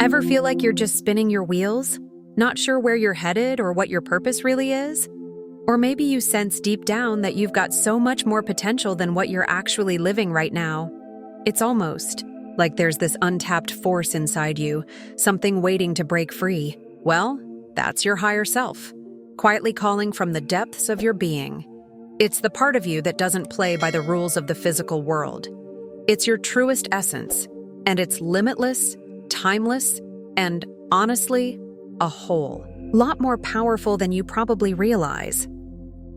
Ever feel like you're just spinning your wheels? Not sure where you're headed or what your purpose really is? Or maybe you sense deep down that you've got so much more potential than what you're actually living right now. It's almost like there's this untapped force inside you, something waiting to break free. Well, that's your higher self, quietly calling from the depths of your being. It's the part of you that doesn't play by the rules of the physical world. It's your truest essence, and it's limitless, timeless, and, honestly, a whole lot more powerful than you probably realize.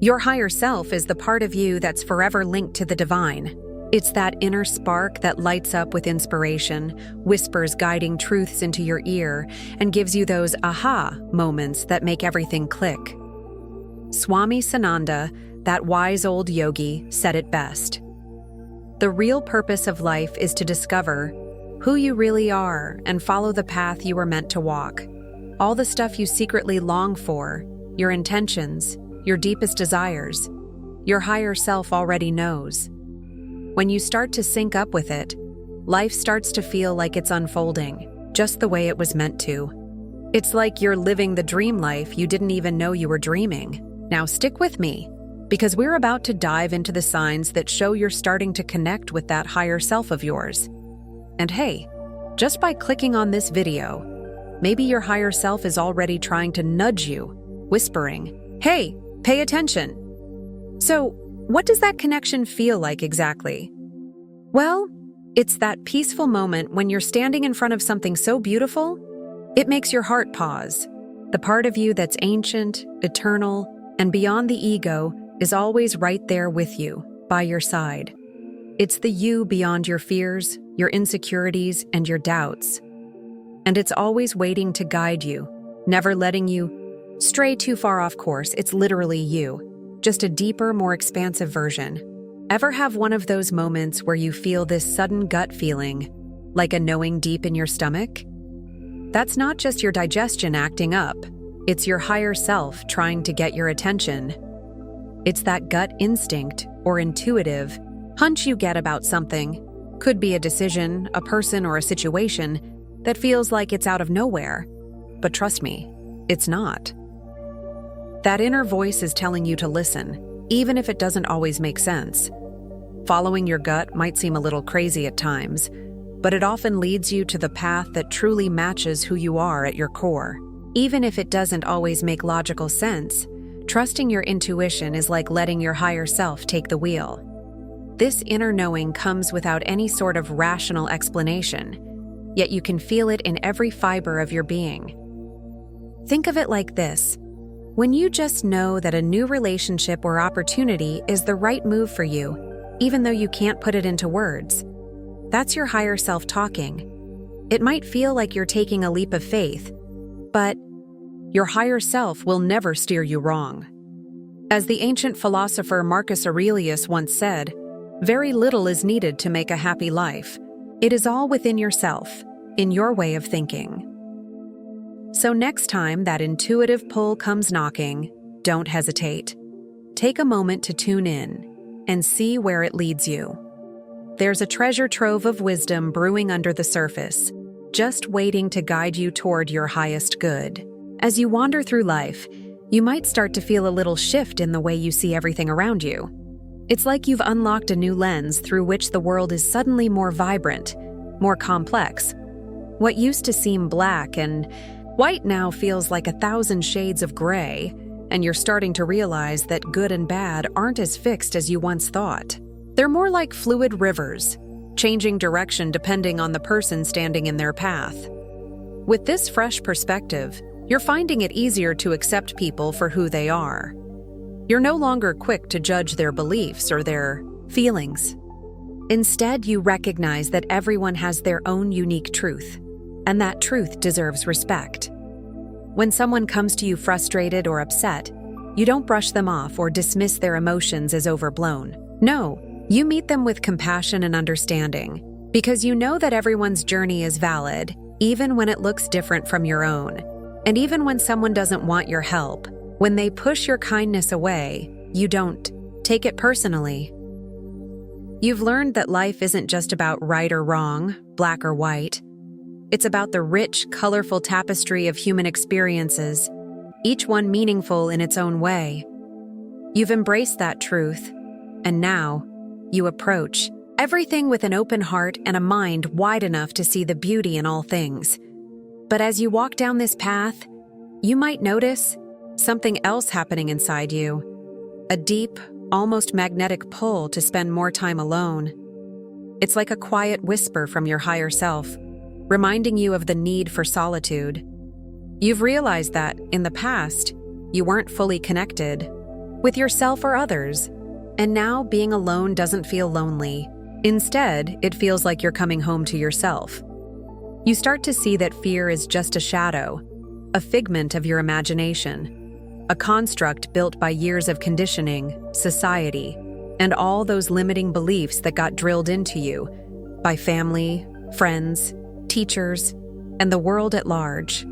Your higher self is the part of you that's forever linked to the divine. It's that inner spark that lights up with inspiration, whispers guiding truths into your ear, and gives you those aha moments that make everything click. Swami Sananda, that wise old yogi, said it best. The real purpose of life is to discover who you really are and follow the path you were meant to walk. All the stuff you secretly long for, your intentions, your deepest desires, your higher self already knows. When you start to sync up with it, life starts to feel like it's unfolding, just the way it was meant to. It's like you're living the dream life you didn't even know you were dreaming. Now stick with me, because we're about to dive into the signs that show you're starting to connect with that higher self of yours. And hey, just by clicking on this video, maybe your higher self is already trying to nudge you, whispering, "Hey, pay attention." So, what does that connection feel like exactly? Well, it's that peaceful moment when you're standing in front of something so beautiful, it makes your heart pause. The part of you that's ancient, eternal, and beyond the ego is always right there with you, by your side. It's the you beyond your fears, your insecurities, and your doubts. And it's always waiting to guide you, never letting you stray too far off course. It's literally you, just a deeper, more expansive version. Ever have one of those moments where you feel this sudden gut feeling, like a knowing deep in your stomach? That's not just your digestion acting up. It's your higher self trying to get your attention. It's that gut instinct or intuitive hunch you get about something. Could be a decision, a person, or a situation that feels like it's out of nowhere. But trust me, it's not. That inner voice is telling you to listen, even if it doesn't always make sense. Following your gut might seem a little crazy at times, but it often leads you to the path that truly matches who you are at your core. Even if it doesn't always make logical sense, trusting your intuition is like letting your higher self take the wheel. This inner knowing comes without any sort of rational explanation, yet you can feel it in every fiber of your being. Think of it like this. When you just know that a new relationship or opportunity is the right move for you, even though you can't put it into words, that's your higher self talking. It might feel like you're taking a leap of faith, but your higher self will never steer you wrong. As the ancient philosopher Marcus Aurelius once said, very little is needed to make a happy life. It is all within yourself, in your way of thinking. So next time that intuitive pull comes knocking, don't hesitate. Take a moment to tune in and see where it leads you. There's a treasure trove of wisdom brewing under the surface, just waiting to guide you toward your highest good. As you wander through life, you might start to feel a little shift in the way you see everything around you. It's like you've unlocked a new lens through which the world is suddenly more vibrant, more complex. What used to seem black and white now feels like 1,000 shades of gray, and you're starting to realize that good and bad aren't as fixed as you once thought. They're more like fluid rivers, changing direction depending on the person standing in their path. With this fresh perspective, you're finding it easier to accept people for who they are. You're no longer quick to judge their beliefs or their feelings. Instead, you recognize that everyone has their own unique truth, and that truth deserves respect. When someone comes to you frustrated or upset, you don't brush them off or dismiss their emotions as overblown. No, you meet them with compassion and understanding, because you know that everyone's journey is valid, even when it looks different from your own. And even when someone doesn't want your help, when they push your kindness away, you don't take it personally. You've learned that life isn't just about right or wrong, black or white. It's about the rich, colorful tapestry of human experiences, each one meaningful in its own way. You've embraced that truth, and now you approach everything with an open heart and a mind wide enough to see the beauty in all things. But as you walk down this path, you might notice something else happening inside you, a deep, almost magnetic pull to spend more time alone. It's like a quiet whisper from your higher self, reminding you of the need for solitude. You've realized that, in the past, you weren't fully connected with yourself or others, and now being alone doesn't feel lonely. Instead, it feels like you're coming home to yourself. You start to see that fear is just a shadow, a figment of your imagination, a construct built by years of conditioning, society, and all those limiting beliefs that got drilled into you by family, friends, teachers, and the world at large.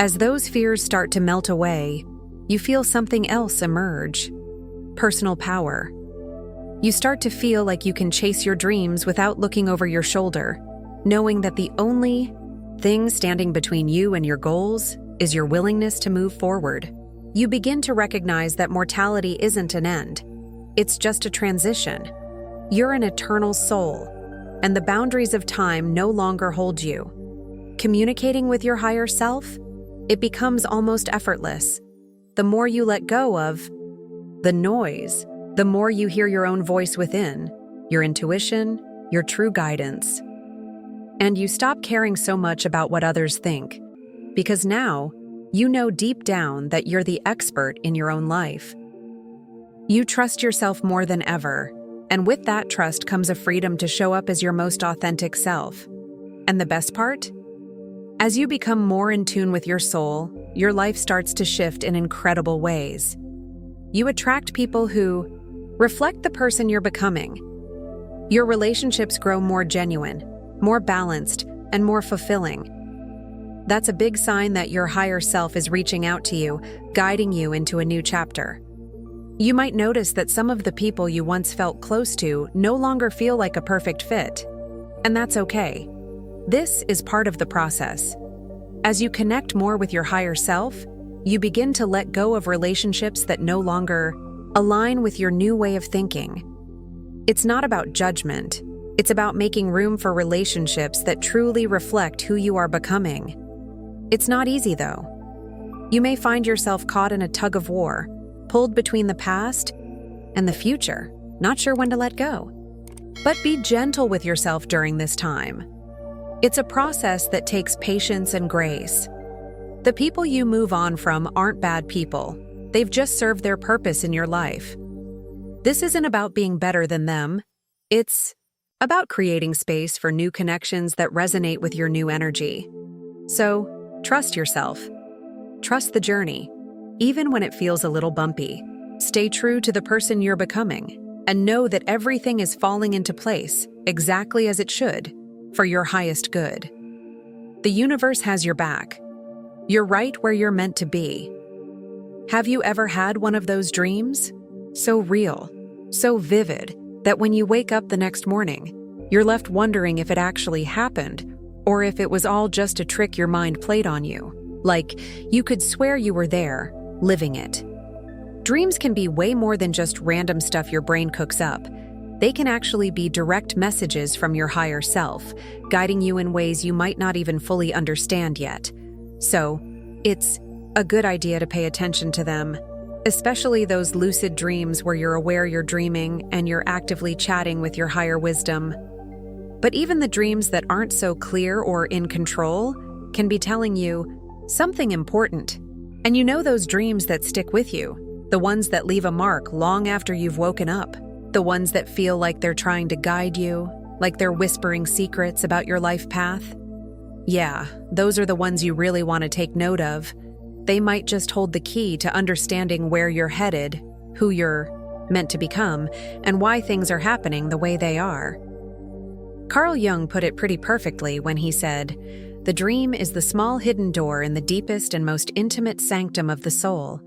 As those fears start to melt away, you feel something else emerge: personal power. You start to feel like you can chase your dreams without looking over your shoulder, knowing that the only thing standing between you and your goals is your willingness to move forward. You begin to recognize that mortality isn't an end. It's just a transition. You're an eternal soul, and the boundaries of time no longer hold you. Communicating with your higher self, it becomes almost effortless. The more you let go of the noise, the more you hear your own voice within, your intuition, your true guidance. And you stop caring so much about what others think, because now you know deep down that you're the expert in your own life. You trust yourself more than ever, and with that trust comes a freedom to show up as your most authentic self. And the best part? As you become more in tune with your soul, your life starts to shift in incredible ways. You attract people who reflect the person you're becoming. Your relationships grow more genuine, more balanced, and more fulfilling. That's a big sign that your higher self is reaching out to you, guiding you into a new chapter. You might notice that some of the people you once felt close to no longer feel like a perfect fit, and that's okay. This is part of the process. As you connect more with your higher self, you begin to let go of relationships that no longer align with your new way of thinking. It's not about judgment. It's about making room for relationships that truly reflect who you are becoming. It's not easy, though. You may find yourself caught in a tug of war, pulled between the past and the future, not sure when to let go. But be gentle with yourself during this time. It's a process that takes patience and grace. The people you move on from aren't bad people. They've just served their purpose in your life. This isn't about being better than them. It's about creating space for new connections that resonate with your new energy. So, trust yourself. Trust the journey, even when it feels a little bumpy. Stay true to the person you're becoming, and know that everything is falling into place exactly as it should, for your highest good. The universe has your back. You're right where you're meant to be. Have you ever had one of those dreams? So real, so vivid, that when you wake up the next morning, you're left wondering if it actually happened, or if it was all just a trick your mind played on you. Like, you could swear you were there, living it. Dreams can be way more than just random stuff your brain cooks up. They can actually be direct messages from your higher self, guiding you in ways you might not even fully understand yet. So, it's a good idea to pay attention to them, especially those lucid dreams where you're aware you're dreaming and you're actively chatting with your higher wisdom. But even the dreams that aren't so clear or in control can be telling you something important. And you know those dreams that stick with you, the ones that leave a mark long after you've woken up, the ones that feel like they're trying to guide you, like they're whispering secrets about your life path. Yeah, those are the ones you really want to take note of. They might just hold the key to understanding where you're headed, who you're meant to become, and why things are happening the way they are. Carl Jung put it pretty perfectly when he said, "The dream is the small hidden door in the deepest and most intimate sanctum of the soul.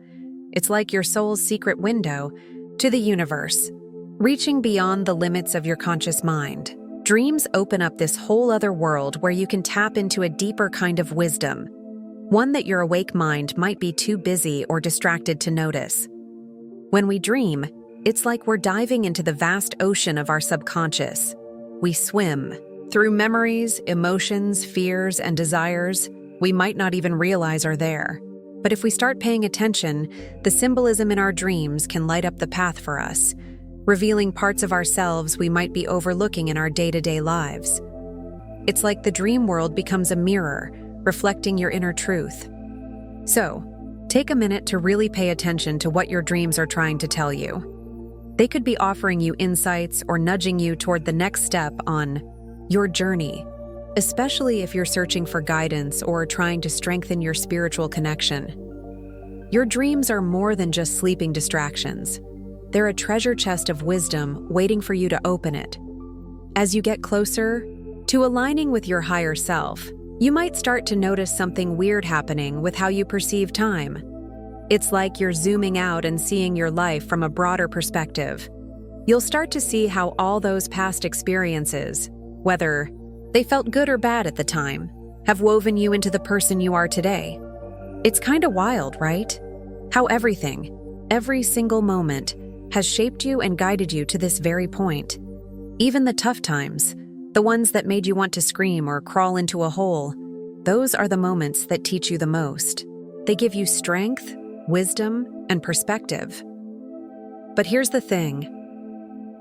It's like your soul's secret window to the universe, reaching beyond the limits of your conscious mind." Dreams open up this whole other world where you can tap into a deeper kind of wisdom, one that your awake mind might be too busy or distracted to notice. When we dream, it's like we're diving into the vast ocean of our subconscious. We swim through memories, emotions, fears, and desires we might not even realize are there. But if we start paying attention, the symbolism in our dreams can light up the path for us, revealing parts of ourselves we might be overlooking in our day-to-day lives. It's like the dream world becomes a mirror, reflecting your inner truth. So, take a minute to really pay attention to what your dreams are trying to tell you. They could be offering you insights or nudging you toward the next step on your journey, especially if you're searching for guidance or trying to strengthen your spiritual connection. Your dreams are more than just sleeping distractions. They're a treasure chest of wisdom waiting for you to open it. As you get closer to aligning with your higher self, you might start to notice something weird happening with how you perceive time. It's like you're zooming out and seeing your life from a broader perspective. You'll start to see how all those past experiences, whether they felt good or bad at the time, have woven you into the person you are today. It's kind of wild, right? How everything, every single moment, has shaped you and guided you to this very point. Even the tough times, the ones that made you want to scream or crawl into a hole, those are the moments that teach you the most. They give you strength, wisdom, and perspective. But here's the thing.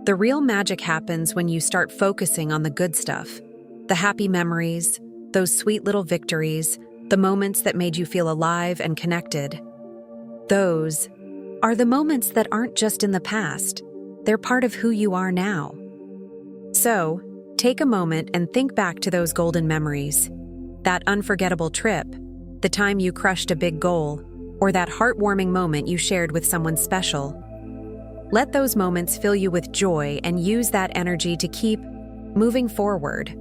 The real magic happens when you start focusing on the good stuff, the happy memories, those sweet little victories, the moments that made you feel alive and connected. Those are the moments that aren't just in the past. They're part of who you are now. So, take a moment and think back to those golden memories. That unforgettable trip, the time you crushed a big goal, or that heartwarming moment you shared with someone special. Let those moments fill you with joy and use that energy to keep moving forward.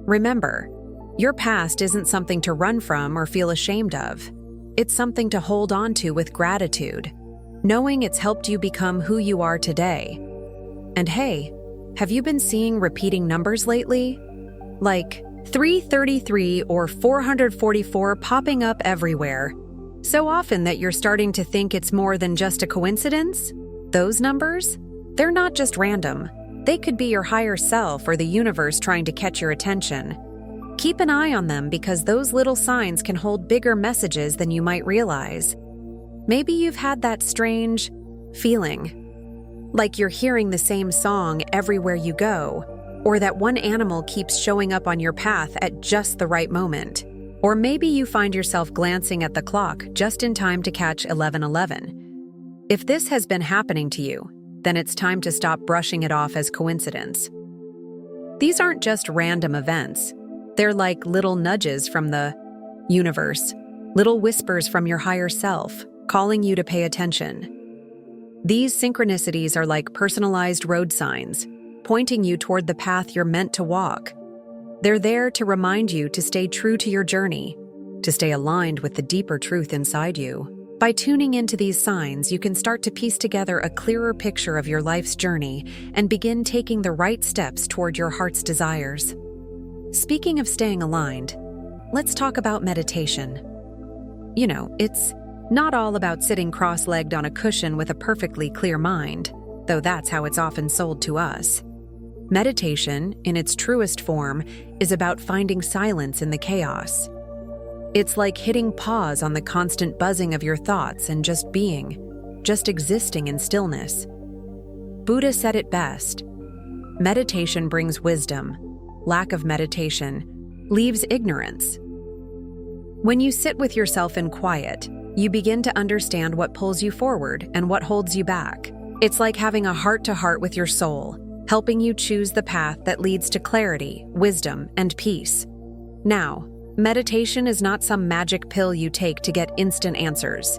Remember, your past isn't something to run from or feel ashamed of. It's something to hold on to with gratitude, knowing it's helped you become who you are today. And hey, have you been seeing repeating numbers lately? Like 333 or 444 popping up everywhere. So often that you're starting to think it's more than just a coincidence? Those numbers? They're not just random. They could be your higher self or the universe trying to catch your attention. Keep an eye on them because those little signs can hold bigger messages than you might realize. Maybe you've had that strange feeling, like you're hearing the same song everywhere you go, or that one animal keeps showing up on your path at just the right moment. Or maybe you find yourself glancing at the clock just in time to catch 11:11. If this has been happening to you, then it's time to stop brushing it off as coincidence. These aren't just random events. They're like little nudges from the universe, little whispers from your higher self, calling you to pay attention. These synchronicities are like personalized road signs, pointing you toward the path you're meant to walk. They're there to remind you to stay true to your journey, to stay aligned with the deeper truth inside you. By tuning into these signs, you can start to piece together a clearer picture of your life's journey and begin taking the right steps toward your heart's desires. Speaking of staying aligned, let's talk about meditation. You know, it's not all about sitting cross-legged on a cushion with a perfectly clear mind, though that's how it's often sold to us. Meditation, in its truest form, is about finding silence in the chaos. It's like hitting pause on the constant buzzing of your thoughts and just being, just existing in stillness. Buddha said it best. Meditation brings wisdom. Lack of meditation leaves ignorance. When you sit with yourself in quiet, you begin to understand what pulls you forward and what holds you back. It's like having a heart-to-heart with your soul, helping you choose the path that leads to clarity, wisdom, and peace. Now, meditation is not some magic pill you take to get instant answers.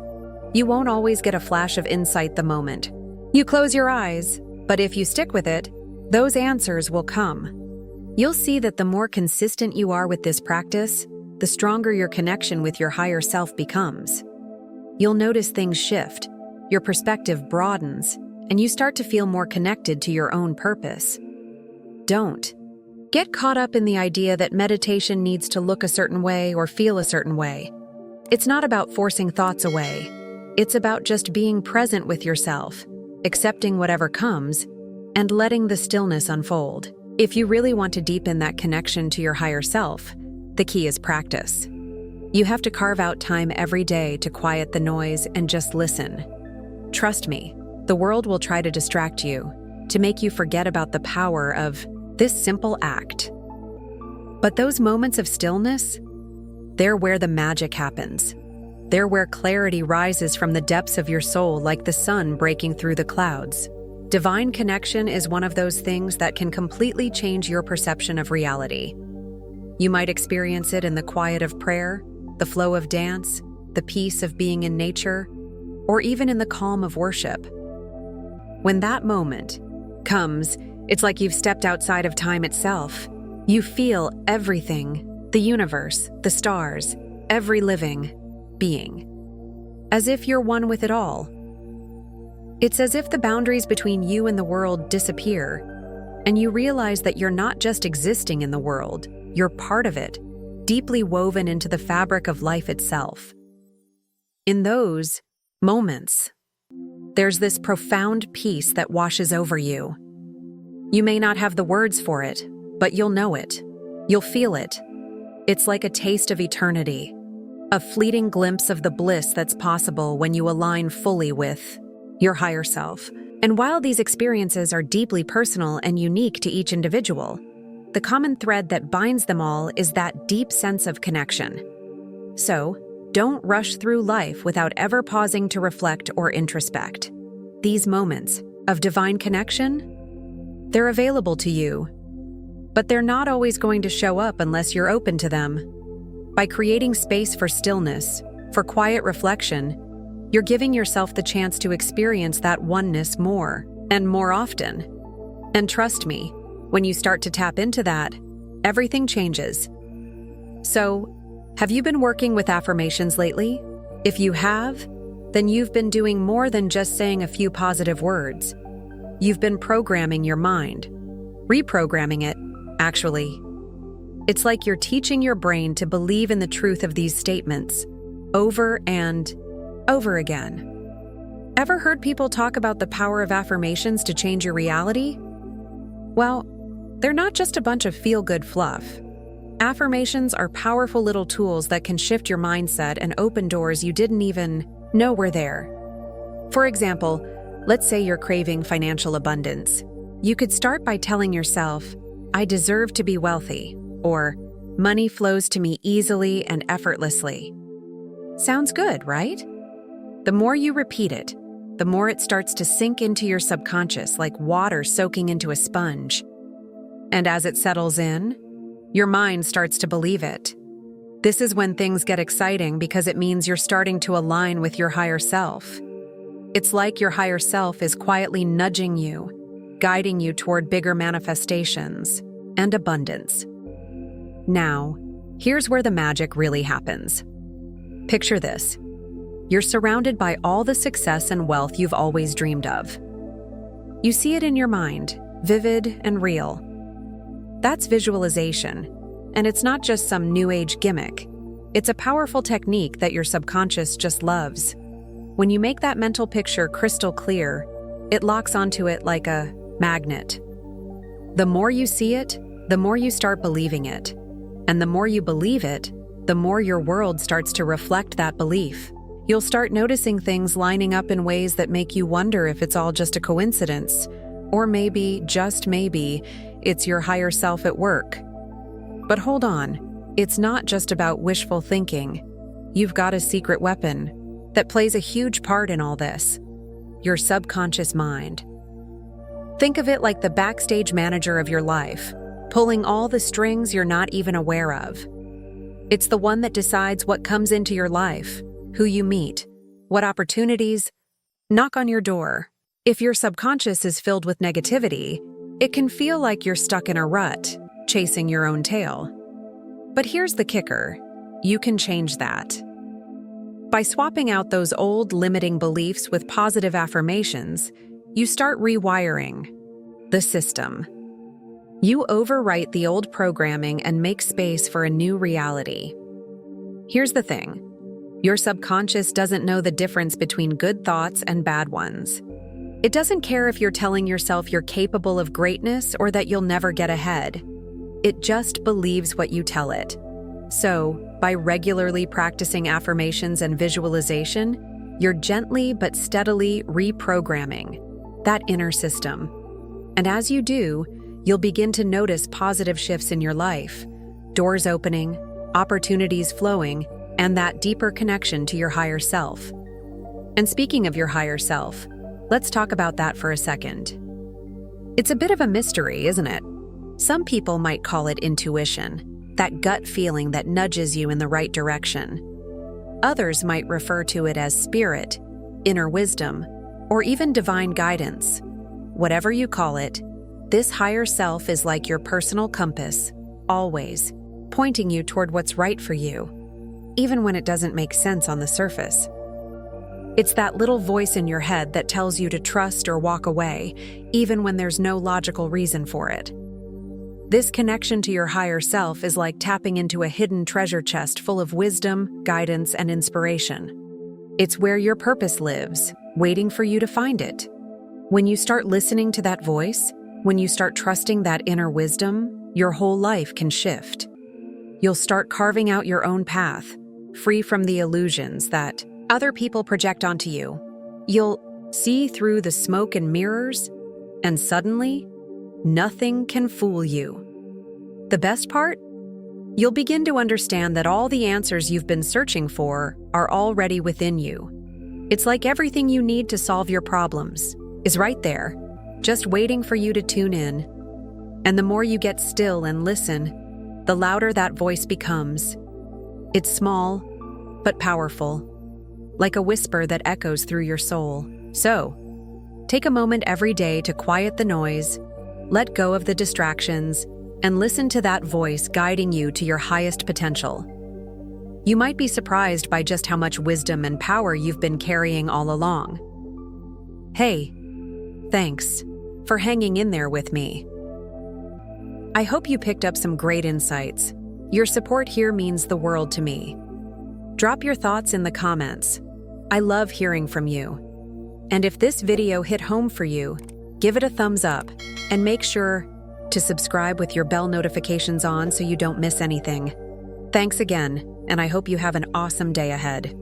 You won't always get a flash of insight the moment you close your eyes, but if you stick with it, those answers will come. You'll see that the more consistent you are with this practice, the stronger your connection with your higher self becomes. You'll notice things shift, your perspective broadens, and you start to feel more connected to your own purpose. Don't get caught up in the idea that meditation needs to look a certain way or feel a certain way. It's not about forcing thoughts away. It's about just being present with yourself, accepting whatever comes, and letting the stillness unfold. If you really want to deepen that connection to your higher self, the key is practice. You have to carve out time every day to quiet the noise and just listen. Trust me, the world will try to distract you, to make you forget about the power of this simple act. But those moments of stillness, they're where the magic happens. They're where clarity rises from the depths of your soul like the sun breaking through the clouds. Divine connection is one of those things that can completely change your perception of reality. You might experience it in the quiet of prayer, the flow of dance, the peace of being in nature, or even in the calm of worship. When that moment comes, it's like you've stepped outside of time itself. You feel everything, the universe, the stars, every living being, as if you're one with it all. It's as if the boundaries between you and the world disappear, and you realize that you're not just existing in the world, you're part of it, deeply woven into the fabric of life itself. In those moments, there's this profound peace that washes over you. You may not have the words for it, but you'll know it. You'll feel it. It's like a taste of eternity, a fleeting glimpse of the bliss that's possible when you align fully with your higher self. And while these experiences are deeply personal and unique to each individual, the common thread that binds them all is that deep sense of connection. So, don't rush through life without ever pausing to reflect or introspect. These moments of divine connection, they're available to you, but they're not always going to show up unless you're open to them. By creating space for stillness, for quiet reflection, you're giving yourself the chance to experience that oneness more and more often. And trust me, when you start to tap into that, everything changes. So, have you been working with affirmations lately? If you have, then you've been doing more than just saying a few positive words. You've been programming your mind, reprogramming it, actually. It's like you're teaching your brain to believe in the truth of these statements over and over again. Ever heard people talk about the power of affirmations to change your reality? Well, they're not just a bunch of feel-good fluff. Affirmations are powerful little tools that can shift your mindset and open doors you didn't even know were there. For example, let's say you're craving financial abundance. You could start by telling yourself, "I deserve to be wealthy," or "Money flows to me easily and effortlessly." Sounds good, right? The more you repeat it, the more it starts to sink into your subconscious like water soaking into a sponge. And as it settles in, your mind starts to believe it. This is when things get exciting because it means you're starting to align with your higher self. It's like your higher self is quietly nudging you, guiding you toward bigger manifestations and abundance. Now, here's where the magic really happens. Picture this. You're surrounded by all the success and wealth you've always dreamed of. You see it in your mind, vivid and real. That's visualization, and it's not just some new age gimmick. It's a powerful technique that your subconscious just loves. When you make that mental picture crystal clear, it locks onto it like a magnet. The more you see it, the more you start believing it. And the more you believe it, the more your world starts to reflect that belief. You'll start noticing things lining up in ways that make you wonder if it's all just a coincidence, or maybe, just maybe, it's your higher self at work. But hold on, it's not just about wishful thinking. You've got a secret weapon that plays a huge part in all this: your subconscious mind. Think of it like the backstage manager of your life, pulling all the strings you're not even aware of. It's the one that decides what comes into your life, who you meet, what opportunities knock on your door. If your subconscious is filled with negativity, it can feel like you're stuck in a rut, chasing your own tail. But here's the kicker: you can change that. By swapping out those old limiting beliefs with positive affirmations, you start rewiring the system. You overwrite the old programming and make space for a new reality. Here's the thing. Your subconscious doesn't know the difference between good thoughts and bad ones. It doesn't care if you're telling yourself you're capable of greatness or that you'll never get ahead. It just believes what you tell it. So, by regularly practicing affirmations and visualization, you're gently but steadily reprogramming that inner system. And as you do, you'll begin to notice positive shifts in your life, doors opening, opportunities flowing, and that deeper connection to your higher self. And speaking of your higher self, let's talk about that for a second. It's a bit of a mystery, isn't it? Some people might call it intuition, that gut feeling that nudges you in the right direction. Others might refer to it as spirit, inner wisdom, or even divine guidance. Whatever you call it, this higher self is like your personal compass, always pointing you toward what's right for you, even when it doesn't make sense on the surface. It's that little voice in your head that tells you to trust or walk away, even when there's no logical reason for it. This connection to your higher self is like tapping into a hidden treasure chest full of wisdom, guidance, and inspiration. It's where your purpose lives, waiting for you to find it. When you start listening to that voice, when you start trusting that inner wisdom, your whole life can shift. You'll start carving out your own path, free from the illusions that other people project onto you. You'll see through the smoke and mirrors, and suddenly, nothing can fool you. The best part? You'll begin to understand that all the answers you've been searching for are already within you. It's like everything you need to solve your problems is right there, just waiting for you to tune in. And the more you get still and listen, the louder that voice becomes. It's small, but powerful, like a whisper that echoes through your soul. So, take a moment every day to quiet the noise, let go of the distractions, and listen to that voice guiding you to your highest potential. You might be surprised by just how much wisdom and power you've been carrying all along. Hey, thanks for hanging in there with me. I hope you picked up some great insights. Your support here means the world to me. Drop your thoughts in the comments. I love hearing from you. And if this video hit home for you, give it a thumbs up and make sure to subscribe with your bell notifications on so you don't miss anything. Thanks again, and I hope you have an awesome day ahead.